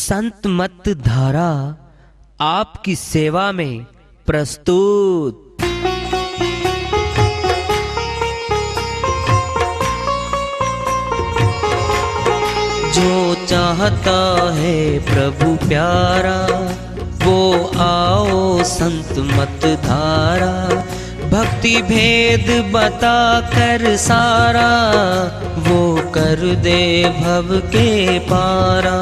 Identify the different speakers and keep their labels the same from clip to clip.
Speaker 1: संत मत धारा आपकी सेवा में प्रस्तुत। जो चाहता है प्रभु प्यारा वो आओ संत मत धारा। भक्ति भेद बता कर सारा वो कर दे भव के पारा।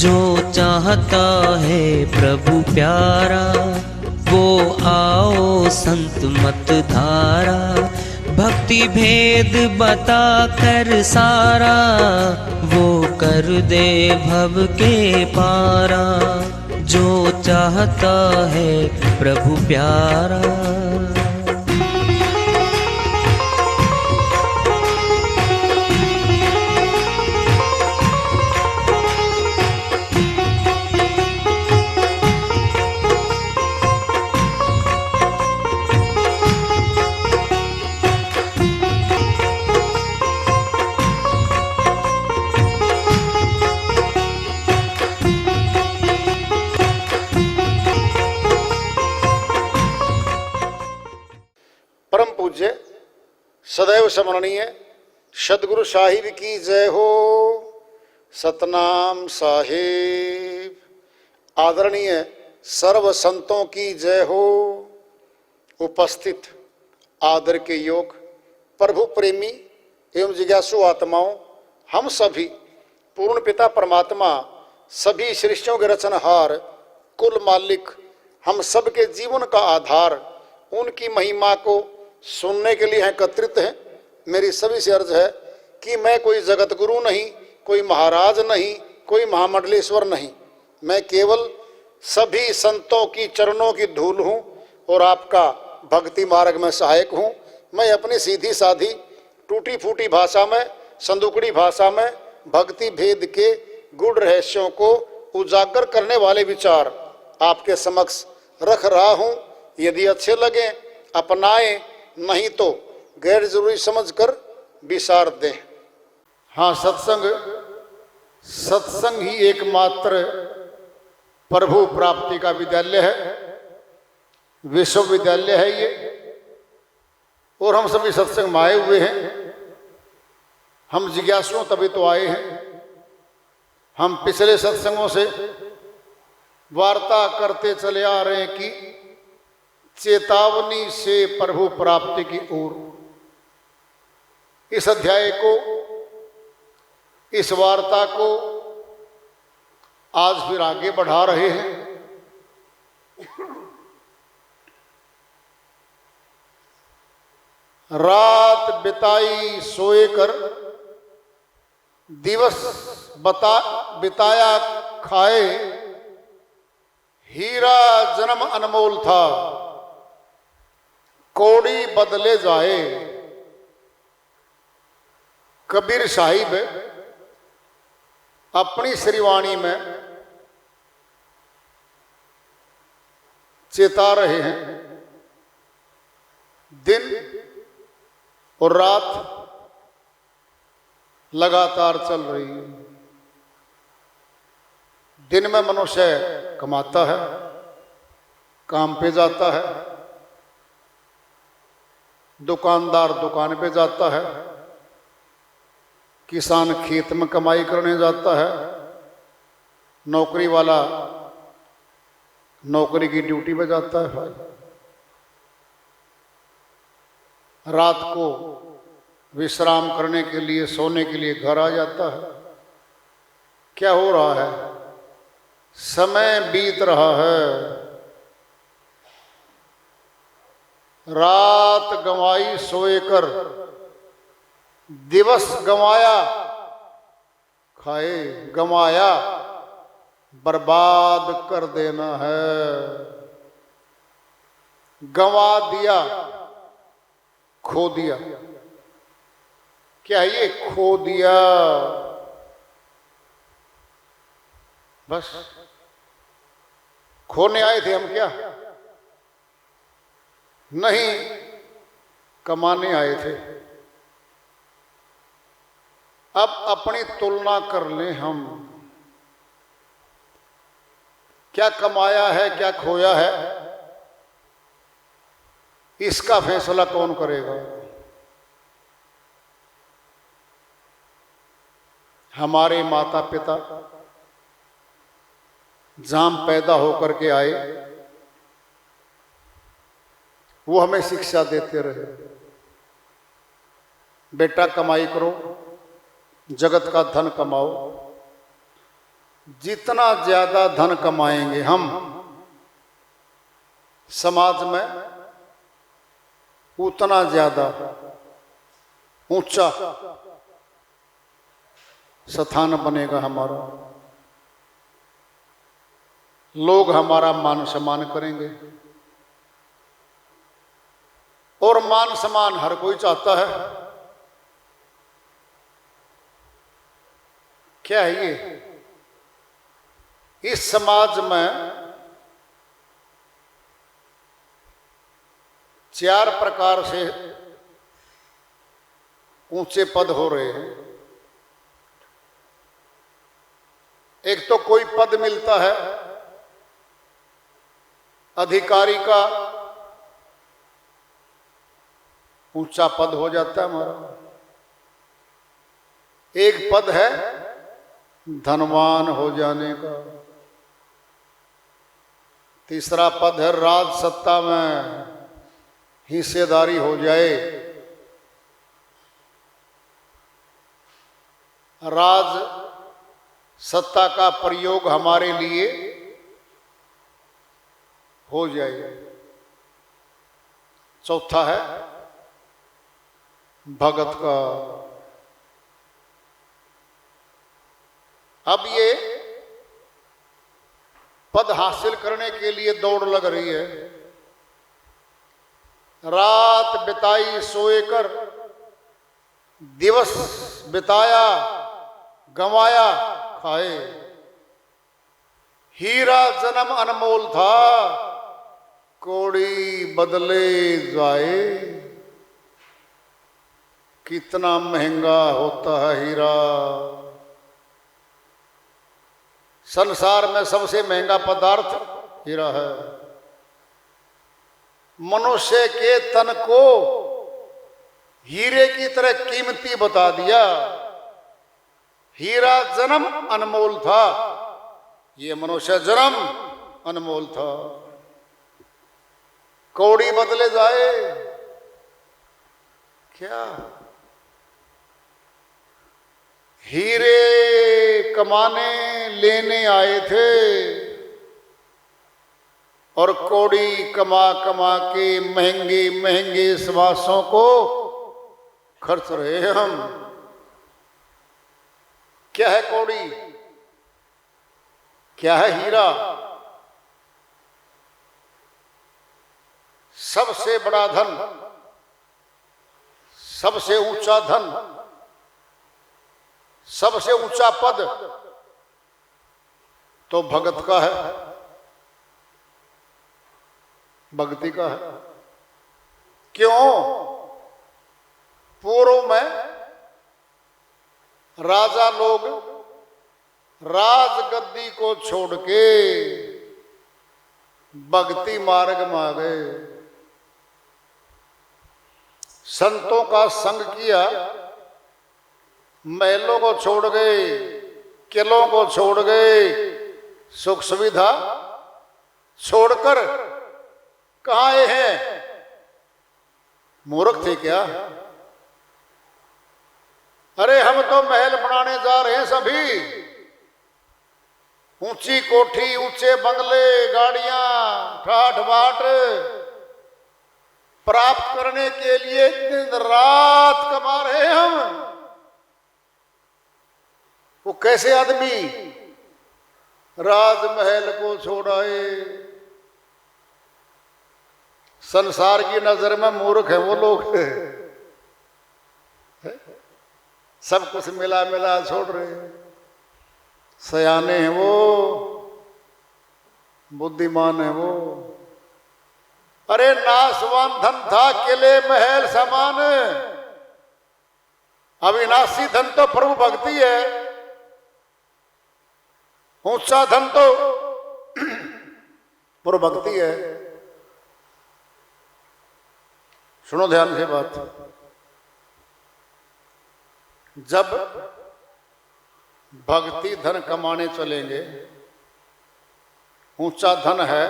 Speaker 1: जो चाहता है प्रभु प्यारा वो आओ संत मत धारा। भक्ति भेद बता कर सारा वो कर दे भव के पारा। जो चाहता है प्रभु प्यारा।
Speaker 2: परम पूज्य सदैव स्मरणीय सदगुरु साहिब की जय हो। सतनाम साहिब। आदरणीय सर्व संतों की जय हो। उपस्थित आदर के योग प्रभु प्रेमी एवं जिज्ञासु आत्माओं, हम सभी पूर्ण पिता परमात्मा सभी सृष्टियों के रचनहार कुल मालिक हम सबके जीवन का आधार उनकी महिमा को सुनने के लिए एकत्रित हैं। मेरी सभी से अर्ज है कि मैं कोई जगत गुरु नहीं, कोई महाराज नहीं, कोई महामंडलेश्वर नहीं। मैं केवल सभी संतों की चरणों की धूल हूँ और आपका भक्ति मार्ग में सहायक हूँ। मैं अपनी सीधी साधी टूटी फूटी भाषा में, संदुकड़ी भाषा में भक्ति भेद के गूढ़ रहस्यों को उजागर करने वाले विचार आपके समक्ष रख रहा हूँ। यदि अच्छे लगे अपनाएं, नहीं तो गैर जरूरी समझकर विसार दें। हाँ, सत्संग ही एकमात्र प्रभु प्राप्ति का विद्यालय है, विश्वविद्यालय है ये। और हम सभी सत्संग में आए हुए हैं। हम जिज्ञासुओं तभी तो आए हैं। हम पिछले सत्संगों से वार्ता करते चले आ रहे हैं कि चेतावनी से प्रभु प्राप्ति की ओर। इस अध्याय को, इस वार्ता को आज फिर आगे बढ़ा रहे हैं। रात बिताई सोए कर, दिवस बिताया खाए। हीरा जन्म अनमोल था, कौड़ी बदले जाए। कबीर साहिब अपनी श्रीवाणी में चेता रहे हैं। दिन और रात लगातार चल रही है। दिन में मनुष्य कमाता है, काम पे जाता है, दुकानदार दुकान पे जाता है, किसान खेत में कमाई करने जाता है, नौकरी वाला नौकरी की ड्यूटी पे जाता है। रात को विश्राम करने के लिए, सोने के लिए घर आ जाता है। क्या हो रहा है? समय बीत रहा है। रात गंवाई सोए कर, दिवस गंवाया खाए। गंवाया बर्बाद कर देना है, गंवा दिया खो दिया। क्या ये खो दिया? बस खोने आए थे हम क्या? नहीं, कमाने आए थे। अब अपनी तुलना कर लें हम। क्या कमाया है क्या खोया है, इसका फैसला कौन करेगा? हमारे माता पिता जहां पैदा होकर के आए, वो हमें शिक्षा देते रहे, बेटा कमाई करो, जगत का धन कमाओ। जितना ज्यादा धन कमाएंगे हम समाज में, उतना ज्यादा ऊंचा स्थान बनेगा हमारा, लोग हमारा मान सम्मान करेंगे। और मान सम्मान हर कोई चाहता है। क्या है ये? इस समाज में 4 प्रकार से ऊंचे पद हो रहे हैं। एक तो कोई पद मिलता है, अधिकारी का ऊंचा पद हो जाता है हमारा। एक पद है धनवान हो जाने का। तीसरा पद है राज सत्ता में हिस्सेदारी हो जाए। राज सत्ता का प्रयोग हमारे लिए हो जाए। चौथा है भगत का। अब ये पद हासिल करने के लिए दौड़ लग रही है। रात बिताई सोए कर, दिवस बिताया गंवाया खाए। हीरा जन्म अनमोल था, कौड़ी बदले जाए। कितना महंगा होता है हीरा। संसार में सबसे महंगा पदार्थ हीरा है। मनुष्य के तन को हीरे की तरह कीमती बता दिया। हीरा जन्म अनमोल था, ये मनुष्य जन्म अनमोल था। कौड़ी बदले जाए। क्या? हीरे कमाने लेने आए थे और कौड़ी कमा कमा के महंगे महंगे श्वासों को खर्च रहे हैं हम। क्या है कौड़ी? क्या है हीरा? सबसे बड़ा धन, सबसे ऊंचा धन, सबसे ऊंचा पद तो भगत का है, भक्ति का है। क्यों? पूर्व में राजा लोग राजगद्दी को छोड़ के भक्ति मार्ग में आ गए। संतों का संग किया, महलों को छोड़ गए, किलों को छोड़ गए, सुख सुविधा छोड़कर कहाँ आए हैं? मूर्ख थे क्या? अरे हम तो महल बनाने जा रहे हैं सभी। ऊंची कोठी, ऊंचे बंगले, गाड़ियां, ठाठ बाट प्राप्त करने के लिए दिन रात कमा रहे हैं हम। वो कैसे आदमी राजमहल को छोड़ाए? संसार की नजर में मूर्ख है वो लोग। सब कुछ मिला मिला छोड़ रहे हैं। सयाने हैं वो, बुद्धिमान है वो। अरे नासवान धन था किले महल समान, अविनाशी धन तो प्रभु भक्ति है। ऊंचा धन तो पर भक्ति है। सुनो ध्यान से बात। जब भक्ति धन कमाने चलेंगे, ऊंचा धन है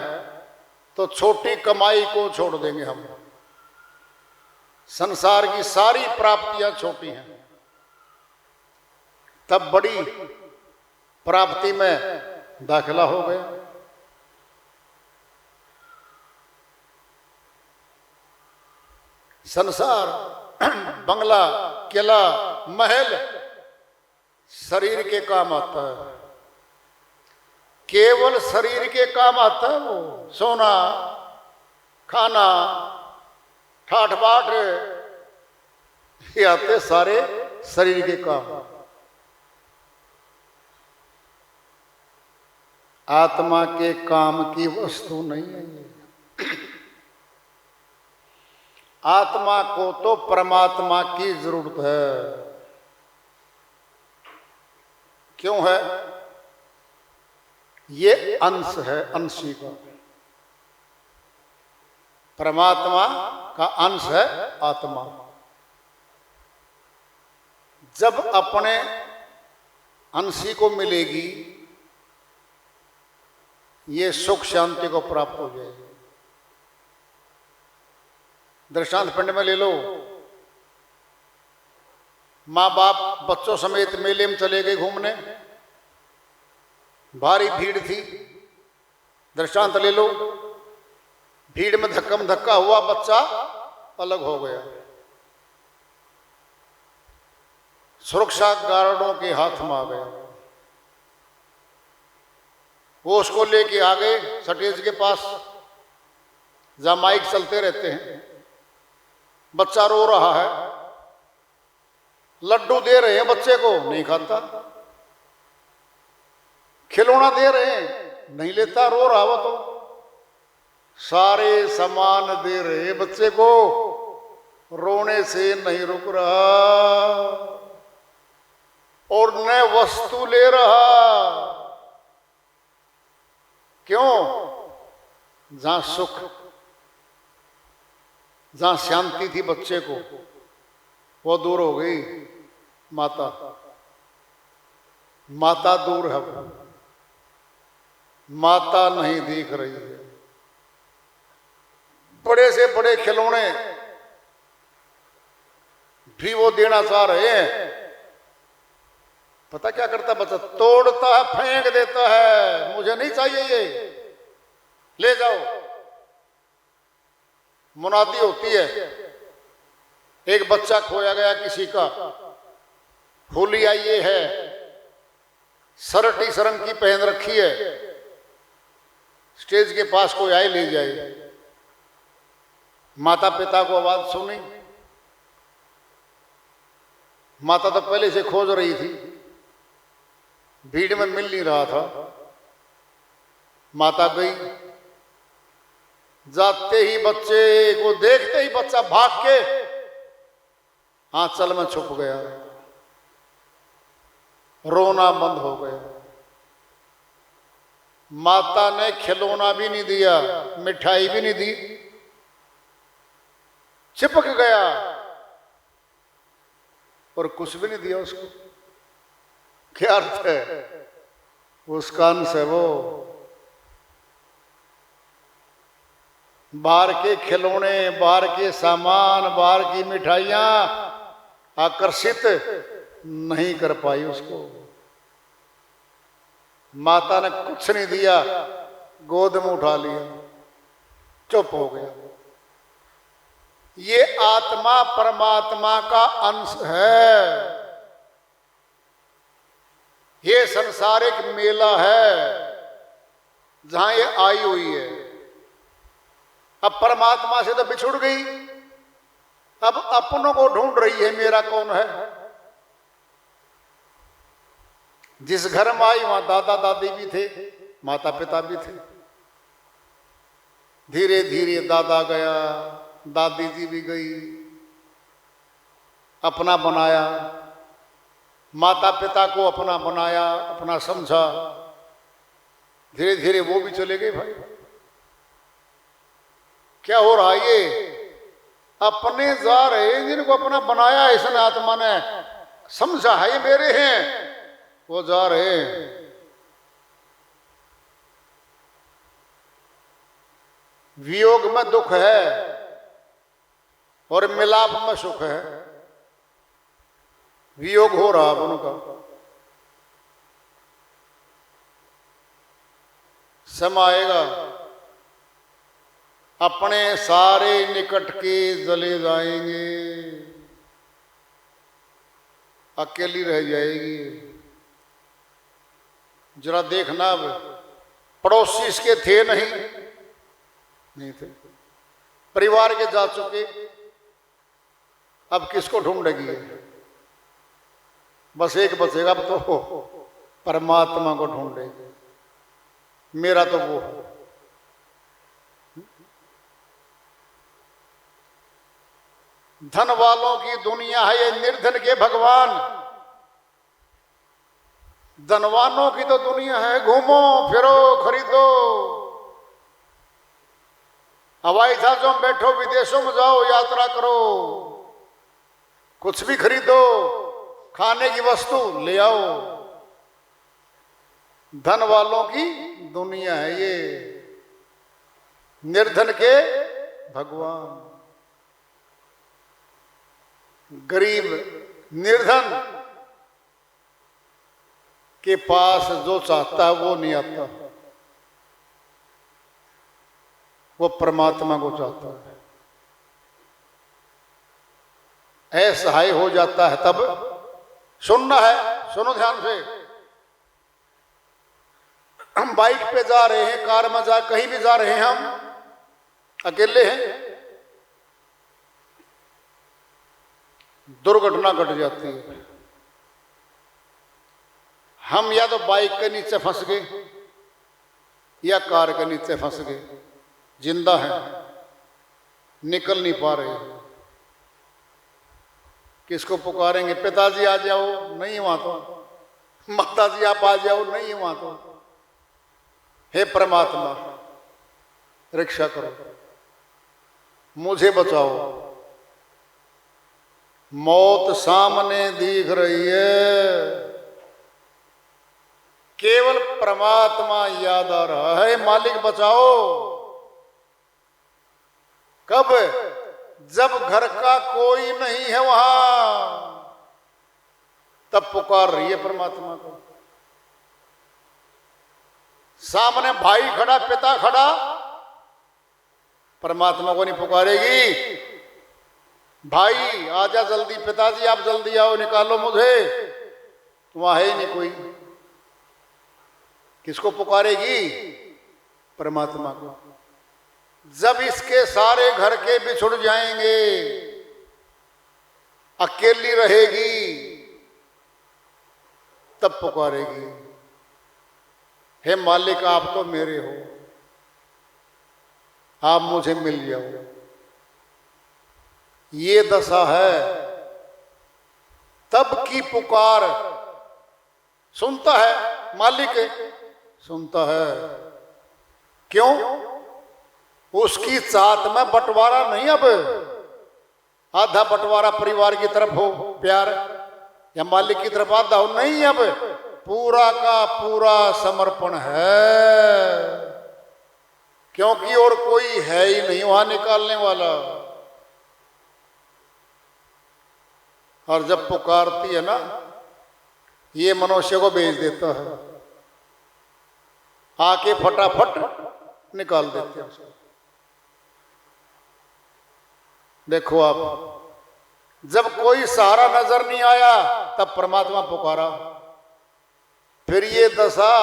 Speaker 2: तो छोटी कमाई को छोड़ देंगे हम। संसार की सारी प्राप्तियां छोटी हैं, तब बड़ी प्राप्ति में दाखिला हो गया। संसार, बंगला, किला, महल शरीर के काम आता है, केवल शरीर के काम आता है। वो सोना, खाना, ठाठ बाट, ये आते सारे शरीर के काम। आत्मा के काम की वस्तु नहीं है ये। आत्मा को तो परमात्मा की जरूरत है। क्यों है? ये अंश है, अंशी का। परमात्मा का अंश है आत्मा। जब अपने अंशी को मिलेगी, ये सुख शांति को प्राप्त हो जाएगी। दृष्टांत पिंड में ले लो। माँ बाप बच्चों समेत मेले में चले गए घूमने, भारी भीड़ थी। दृष्टांत ले लो, भीड़ में धक्कम धक्का हुआ, बच्चा अलग हो गया। सुरक्षा गार्डों के हाथ में आ गया। वो उसको लेके आ गए स्टेज के पास, जहां माइक चलते रहते हैं। बच्चा रो रहा है, लड्डू दे रहे हैं बच्चे को, नहीं खाता। खिलौना दे रहे हैं, नहीं लेता, रो रहा वो तो। सारे सामान दे रहे हैं बच्चे को, रोने से नहीं रुक रहा और न वस्तु ले रहा। क्यों? जहां सुख, जहां शांति थी बच्चे को, वो दूर हो गई। माता, माता दूर है, माता नहीं दिख रही है। बड़े से बड़े खिलौने भी वो देना चाह रहे हैं। पता क्या करता बच्चा? तोड़ता है, फेंक देता है, मुझे नहीं चाहिए ये, ले जाओ। मुनादी होती है, एक बच्चा खोया गया किसी का, होलिया ये है, शर्ट इस रंग की पहन रखी है, स्टेज के पास कोई आए ले जाए। माता पिता को आवाज सुनी, माता तो पहले से खोज रही थी, भीड़ में मिल नहीं रहा था। माता गई, जाते ही बच्चे को देखते ही बच्चा भाग के आंचल में छुप गया, रोना बंद हो गया। माता ने खिलौना भी नहीं दिया, मिठाई भी नहीं दी, चिपक गया और कुछ भी नहीं दिया उसको। क्या अर्थ है? उसका अंश है वो। बाहर के खिलौने, बाहर के सामान, बाहर की मिठाइयां आकर्षित नहीं कर पाई उसको। माता ने कुछ नहीं दिया, गोद में उठा लिया, चुप हो गया। ये आत्मा परमात्मा का अंश है। ये संसारिक मेला है जहां ये आई हुई है। अब परमात्मा से तो बिछुड़ गई, अब अपनों को ढूंढ रही है, मेरा कौन है। जिस घर में आई वहां दादा दादी भी थे, माता पिता भी थे। धीरे धीरे दादा गया, दादी जी भी गई, अपना बनाया, माता पिता को अपना बनाया, अपना समझा। धीरे धीरे वो भी चले गए भाई। क्या हो रहा है ये? अपने जा रहे हैं जिनको अपना बनाया है इसने, आत्मा ने समझा है ये मेरे हैं, वो जा रहे हैं। वियोग में दुख है और मिलाप में सुख है। वियोग हो रहा है उनका, समय आएगा अपने सारे निकट के चले जाएंगे, अकेली रह जाएगी। जरा देखना, अब पड़ोसी इसके थे नहीं थे, परिवार के जा चुके, अब किसको ढूंढेगी? बस एक बचेगा, अब तो परमात्मा को ढूंढेगी। मेरा तो वो है। धन वालों की दुनिया है ये, निर्धन के भगवान। धनवानों की तो दुनिया है, घूमो फिरो खरीदो, हवाई जहाजों में बैठो, विदेशों में जाओ, यात्रा करो, कुछ भी खरीदो, खाने की वस्तु ले आओ। धन वालों की दुनिया है ये, निर्धन के भगवान। गरीब निर्धन के पास जो चाहता है वो नहीं आता, वो परमात्मा को चाहता है। असहाय हो जाता है तब सुनना है, सुनो ध्यान से। हम बाइक पे जा रहे हैं, कार में जा, कहीं भी जा रहे हैं, हम अकेले हैं, दुर्घटना घट जाती है। हम या तो बाइक के नीचे फंस गए या कार के नीचे फंस गए, जिंदा हैं, निकल नहीं पा रहे। किसको पुकारेंगे? पिताजी आ जाओ, नहीं वहां तो। माताजी आप आ जाओ, नहीं वहां तो। हे परमात्मा रक्षा करो, मुझे बचाओ। मौत सामने दिख रही है, केवल परमात्मा याद आ रहा है, मालिक बचाओ। कब? जब घर का कोई नहीं है वहां, तब पुकार रही है परमात्मा को। सामने भाई खड़ा, पिता खड़ा, परमात्मा को नहीं पुकारेगी? भाई आजा जल्दी, पिताजी आप जल्दी आओ, निकालो मुझे, तो वहां है ही नहीं कोई। किसको पुकारेगी? परमात्मा को। जब इसके सारे घर के बिछुड़ जाएंगे, अकेली रहेगी, तब पुकारेगी, हे मालिक आप तो मेरे हो, आप मुझे मिल जाओ। ये दशा है, तब की पुकार सुनता है मालिक, सुनता है। क्यों? उसकी चाहत में बंटवारा नहीं। अब आधा बंटवारा परिवार की तरफ हो प्यार, या मालिक की तरफ आधा हो, नहीं, अब पूरा का पूरा समर्पण है, क्योंकि और कोई है ही नहीं वहां निकालने वाला। और जब पुकारती है ना, ये मनुष्य को भेज देता है, आके फटाफट निकाल देते हैं उसको। देखो आप, जब कोई सहारा नजर नहीं आया, तब परमात्मा पुकारा। फिर ये दशा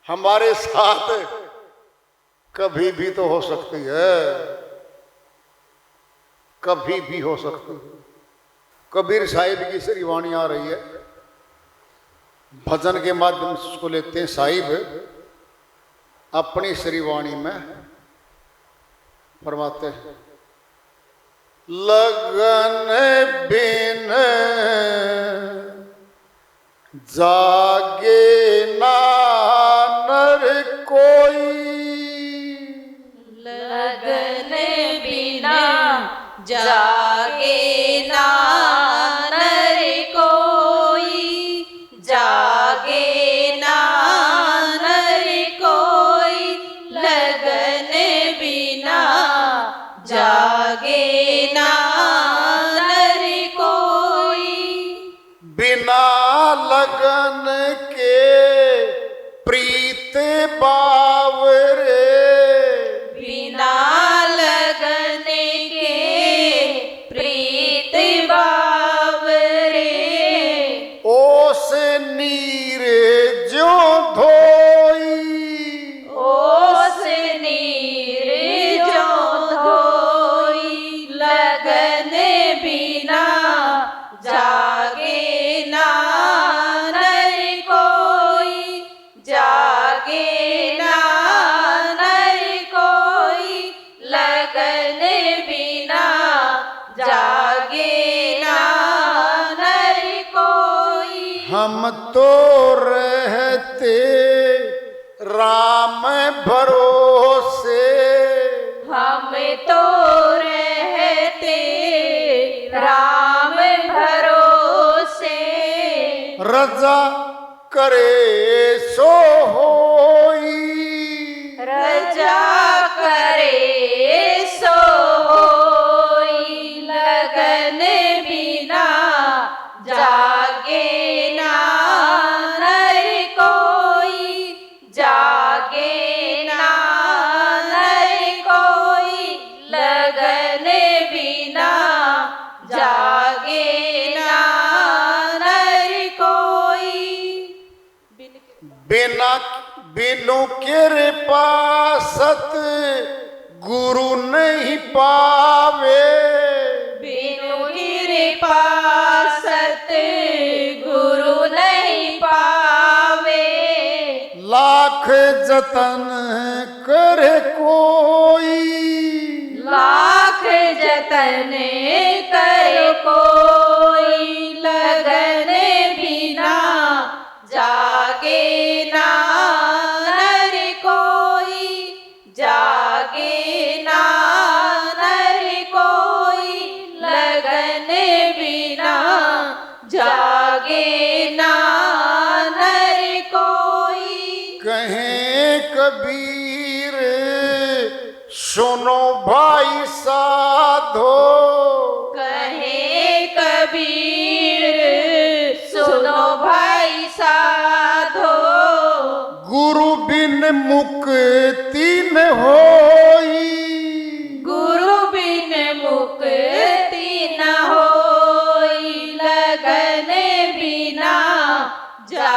Speaker 2: हमारे साथ कभी भी तो हो सकती है, कभी भी हो सकती है। कबीर साहिब की श्री वाणी आ रही है, भजन के माध्यम से उसको लेते हैं। साहिब अपनी श्री वाणी में फरमाते हैं, लगन बिन जागे ना नर कोई,
Speaker 3: लगन
Speaker 2: लगन के प्रीत बावरे,
Speaker 3: बिना लगन के प्रीत बावरे,
Speaker 2: ओस नीर जो धोई,
Speaker 3: ओस नीर जो धोई, लगन बिना जागे ना नर कोई, जागे ना नर कोई, लगन बिना जागे ना नर कोई।
Speaker 2: हम तो रहते राम भरोसे,
Speaker 3: हम तो रहते राम भरोसे,
Speaker 2: रजा करे सो होई,
Speaker 3: रजा करे सो होई, लगन बिना जागे ना नर कोई, जागे ना नर कोई, लगन बिना जागे ना नर कोई।
Speaker 2: बिना बिनु कृपा सत गुरु नहीं पावे,
Speaker 3: बिनु कृपा सत गुरु नहीं पावे,
Speaker 2: लाख जतन करे कोई,
Speaker 3: लाख जतन कर कोई, लगन बिना जागे ना नर कोई, जागे ना नर कोई, लगन बिना जागे ना नर कोई।
Speaker 2: कहे कबीर सुनो भाई साधो,
Speaker 3: कहे कबीर सुनो भाई साधो,
Speaker 2: गुरु बिन मुक्ति न होई,
Speaker 3: गुरु बिन मुक्ति न होई, लगन बिना जा